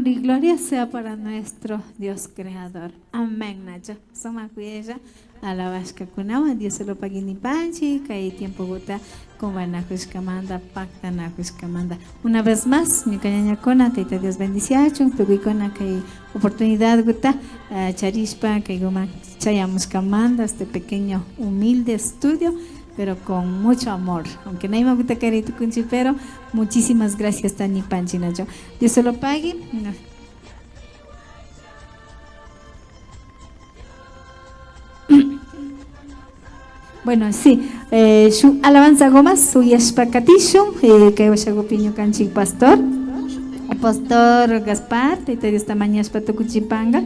honra y gloria sea para nuestro Dios creador. Amén, Nacho. Soma cuella, alabasca kunawa, Dios se lo pague ni panchi, que tiempo gota, con vanakushkamanda, pacta nakushkamanda. Una vez más, mi cañaña cona, teita Dios bendición, peguicona que oportunidad gota, charishpa, que goma chayamos camanda, este pequeño humilde estudio, pero con mucho amor, aunque no me gusta carito kunchi, pero muchísimas gracias Tani Panchina. Dios se lo pague. Bueno, sí, su alabanza gomas, su yashpakatishu, que os hago piño canchi pastor Gaspar, te Dios tamaño patocuchipanga,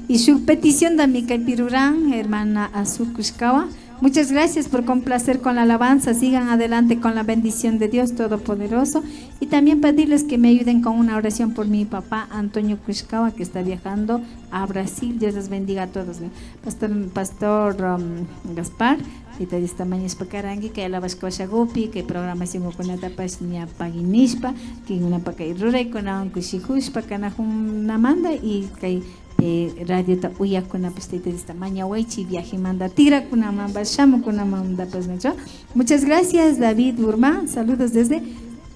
y su petición de mi Pirurán, hermana Azucushkawa. Muchas gracias por complacer con la alabanza. Sigan adelante con la bendición de Dios Todopoderoso. Y también pedirles que me ayuden con una oración por mi papá Antonio Kushkawa, que está viajando a Brasil. Dios les bendiga a todos. Pastor Gaspar, y te esta mañana espacarangui, que alabas Kwashagopi, que programación con la tapas ni a Paginishpa, que una pacairure con un Kushihushpa, canajun manda y que radio ta uya kuna pastita de esta mañana weichi viaje manda tira kuna mamba shamo kuna manda pues no. Muchas gracias David Burma, saludos desde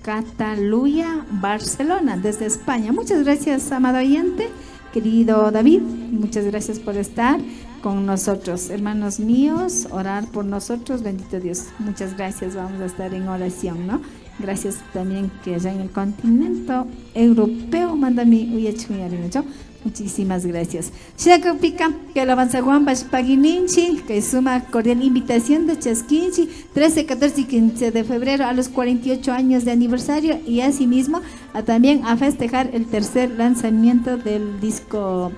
Cataluña, Barcelona, desde España. Muchas gracias, amado oyente, querido David, muchas gracias por estar con nosotros, hermanos míos, orar por nosotros, bendito Dios. Muchas gracias, vamos a estar en oración, ¿no? Gracias también que allá en el continente europeo manda mi uyachuyari, ¿no? Muchísimas gracias. Shakopika, que alabanza Juan Pagininchi, que suma cordial invitación de Chasquinchi, 13, 14 y 15 de febrero a los 48 años de aniversario y asimismo también a festejar el tercer lanzamiento del disco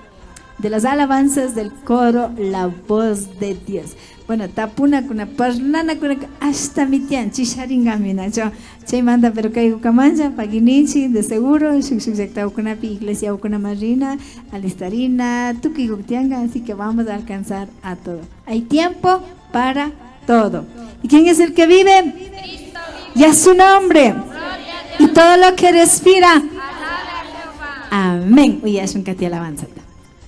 de las alabanzas del coro La Voz de Dios. Bueno, tapuna kuna parlana kuna hasta mitian chisharingamina yo chay manda pero caigo camanja paginichi de seguro shukshukta kuna iglesia kuna marina alistarina tuki gutianga, así que vamos a alcanzar a todo. Hay tiempo para todo. ¿Y quién es el que vive? Cristo. Y a su nombre y todo lo que respira. Amén. Uy, es un cati alabanza.